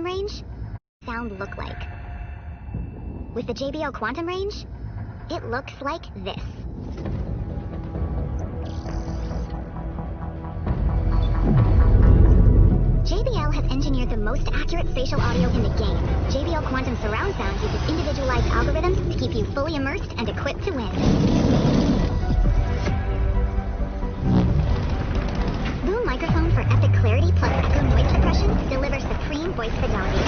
range, sound look like? With the JBL quantum range, it looks like this. JBL has engineered the most accurate spatial audio in the game. JBL Quantum Surround Sound uses individualized algorithms to keep you fully immersed and equipped to win. Boom Microfone for epic clarity plus echo noise suppression delivers supreme voice fidelity.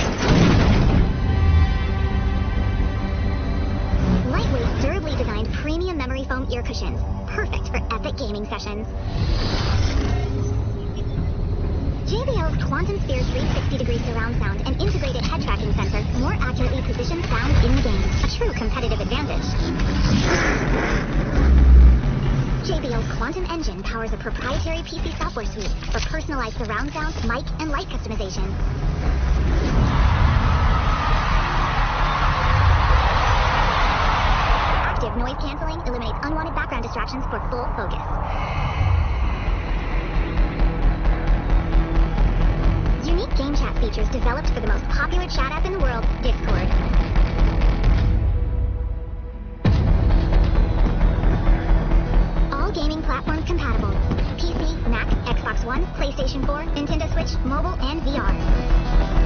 Lightweight, durably designed premium memory foam ear cushions, perfect for epic gaming sessions. JBL's Quantum Sphere 360-degree surround sound and integrated head tracking sensor more accurately position sound in the game, a true competitive advantage. JBL's Quantum Engine powers a proprietary PC software suite for personalized surround sound, mic, and light customization. Active noise canceling eliminates unwanted background distractions for full focus. Unique game chat features developed for the most popular chat app in the world, Discord. All gaming platforms compatible. PC, Mac, Xbox One, PlayStation 4, Nintendo Switch, mobile, and VR.